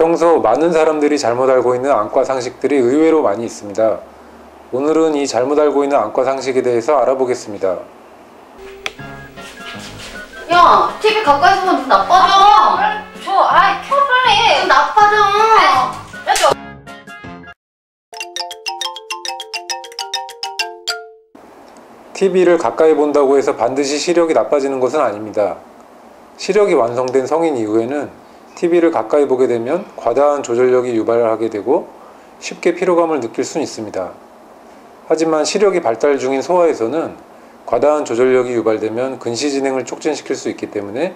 평소 많은 사람들이 잘못 알고 있는 안과 상식들이 의외로 많이 있습니다. 오늘은 이 잘못 알고 있는 안과 상식에 대해서 알아보겠습니다. 야, TV 가까이서 보면 눈 나빠져. 빨리 줘. 아이, 켜 빨리. 눈 나빠져. 야, 줘. TV를 가까이 본다고 해서 반드시 시력이 나빠지는 것은 아닙니다. 시력이 완성된 성인 이후에는 TV를 가까이 보게 되면 과다한 조절력이 유발하게 되고 쉽게 피로감을 느낄 수는 있습니다. 하지만 시력이 발달 중인 소아에서는 과다한 조절력이 유발되면 근시 진행을 촉진시킬 수 있기 때문에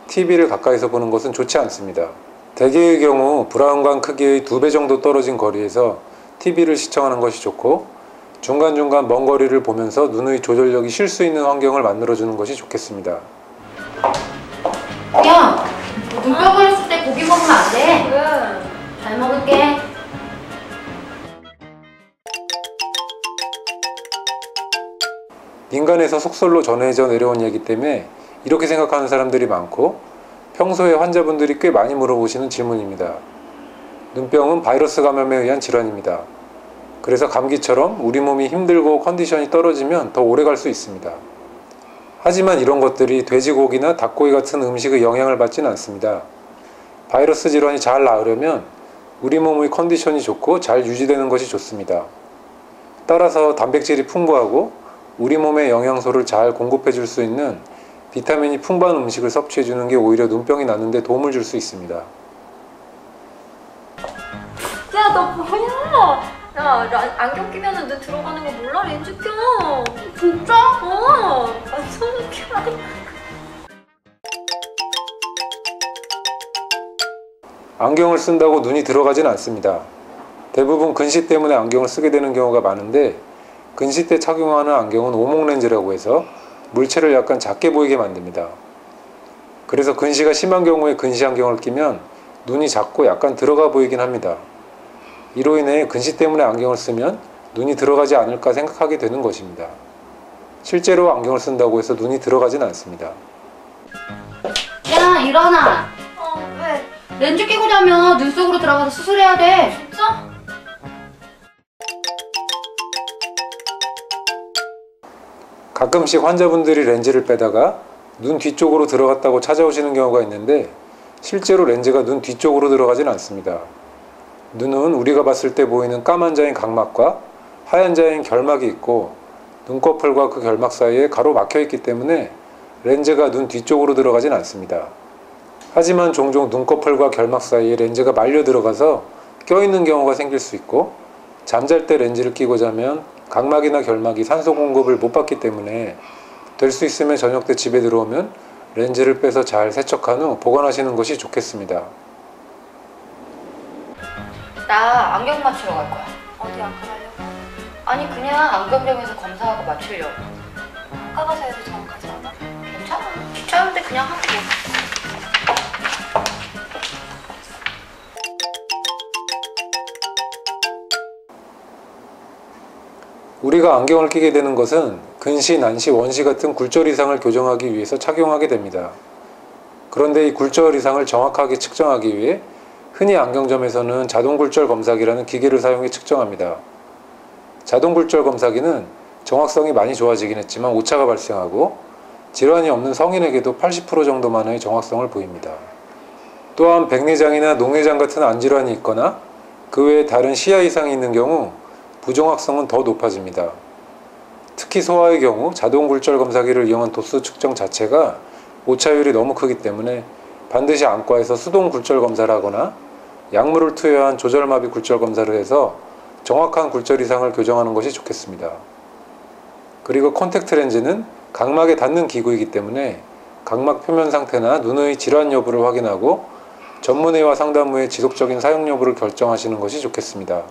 TV를 가까이서 보는 것은 좋지 않습니다. 대개의 경우 브라운관 크기의 2배 정도 떨어진 거리에서 TV를 시청하는 것이 좋고, 중간중간 먼 거리를 보면서 눈의 조절력이 쉴 수 있는 환경을 만들어주는 것이 좋겠습니다. 야, 눈뼈 걸렸을 때 고기 먹으면 안 돼. 왜? 잘 먹을게. 민간에서 속설로 전해져 내려온 얘기 때문에 이렇게 생각하는 사람들이 많고, 평소에 환자분들이 꽤 많이 물어보시는 질문입니다. 눈병은 바이러스 감염에 의한 질환입니다. 그래서 감기처럼 우리 몸이 힘들고 컨디션이 떨어지면 더 오래 갈 수 있습니다. 하지만 이런 것들이 돼지고기나 닭고기 같은 음식의 영향을 받지는 않습니다. 바이러스 질환이 잘 나으려면 우리 몸의 컨디션이 좋고 잘 유지되는 것이 좋습니다. 따라서 단백질이 풍부하고 우리 몸에 영양소를 잘 공급해 줄 수 있는 비타민이 풍부한 음식을 섭취해 주는 게 오히려 눈병이 낫는 데 도움을 줄 수 있습니다. 야, 너 뭐야? 야, 안경 끼면은 눈 들어가는 거 몰라? 렌즈 껴. 진짜? 완전 웃겨. 안경을 쓴다고 눈이 들어가진 않습니다. 대부분 근시 때문에 안경을 쓰게 되는 경우가 많은데, 근시 때 착용하는 안경은 오목렌즈라고 해서 물체를 약간 작게 보이게 만듭니다. 그래서 근시가 심한 경우에 근시 안경을 끼면 눈이 작고 약간 들어가 보이긴 합니다. 이로 인해 근시 때문에 안경을 쓰면 눈이 들어가지 않을까 생각하게 되는 것입니다. 실제로 안경을 쓴다고 해서 눈이 들어가진 않습니다. 야, 일어나. 왜? 렌즈 끼고 자면 눈 속으로 들어가서 수술해야 돼. 진짜? 가끔씩 환자분들이 렌즈를 빼다가 눈 뒤쪽으로 들어갔다고 찾아오시는 경우가 있는데, 실제로 렌즈가 눈 뒤쪽으로 들어가진 않습니다. 눈은 우리가 봤을 때 보이는 까만 자인 각막과 하얀 자인 결막이 있고, 눈꺼풀과 그 결막 사이에 가로 막혀 있기 때문에 렌즈가 눈 뒤쪽으로 들어가진 않습니다. 하지만 종종 눈꺼풀과 결막 사이에 렌즈가 말려 들어가서 껴있는 경우가 생길 수 있고, 잠잘 때 렌즈를 끼고 자면 각막이나 결막이 산소 공급을 못 받기 때문에 될 수 있으면 저녁 때 집에 들어오면 렌즈를 빼서 잘 세척한 후 보관하시는 것이 좋겠습니다. 나 안경 맞추러 갈 거야. 어디 안과 가려고? 아니, 그냥 안경점에서 검사하고 맞추려고. 안과 가서 해도 정확하지 않아? 괜찮아. 귀찮은데 그냥 하고. 우리가 안경을 끼게 되는 것은 근시, 난시, 원시 같은 굴절 이상을 교정하기 위해서 착용하게 됩니다. 그런데 이 굴절 이상을 정확하게 측정하기 위해 흔히 안경점에서는 자동굴절 검사기라는 기계를 사용해 측정합니다. 자동굴절 검사기는 정확성이 많이 좋아지긴 했지만 오차가 발생하고 질환이 없는 성인에게도 80% 정도만의 정확성을 보입니다. 또한 백내장이나 녹내장 같은 안질환이 있거나 그 외에 다른 시야 이상이 있는 경우 부정확성은 더 높아집니다. 특히 소아의 경우 자동굴절 검사기를 이용한 도수 측정 자체가 오차율이 너무 크기 때문에 반드시 안과에서 수동 굴절 검사를 하거나 약물을 투여한 조절마비 굴절 검사를 해서 정확한 굴절 이상을 교정하는 것이 좋겠습니다. 그리고 콘택트 렌즈는 각막에 닿는 기구이기 때문에 각막 표면 상태나 눈의 질환 여부를 확인하고 전문의와 상담 후에 지속적인 사용 여부를 결정하시는 것이 좋겠습니다.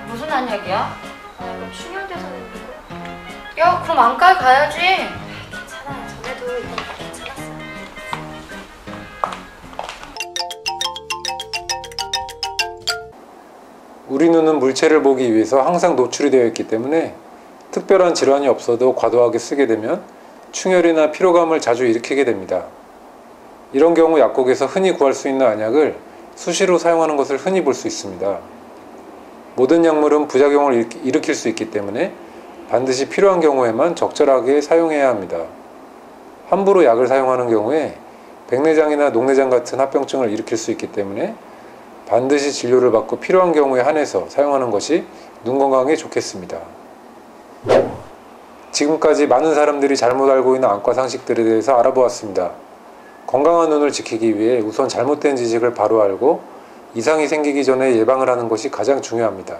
무슨 한약이야? 이거 충혈돼서 내는 거야. 야, 그럼 안과에 가야지. 괜찮아. 전에도 이건 다 괜찮았어. 우리 눈은 물체를 보기 위해서 항상 노출이 되어 있기 때문에 특별한 질환이 없어도 과도하게 쓰게 되면 충혈이나 피로감을 자주 일으키게 됩니다. 이런 경우 약국에서 흔히 구할 수 있는 안약을 수시로 사용하는 것을 흔히 볼 수 있습니다. 모든 약물은 부작용을 일으킬 수 있기 때문에 반드시 필요한 경우에만 적절하게 사용해야 합니다. 함부로 약을 사용하는 경우에 백내장이나 녹내장 같은 합병증을 일으킬 수 있기 때문에 반드시 진료를 받고 필요한 경우에 한해서 사용하는 것이 눈 건강에 좋겠습니다. 지금까지 많은 사람들이 잘못 알고 있는 안과 상식들에 대해서 알아보았습니다. 건강한 눈을 지키기 위해 우선 잘못된 지식을 바로 알고 이상이 생기기 전에 예방을 하는 것이 가장 중요합니다.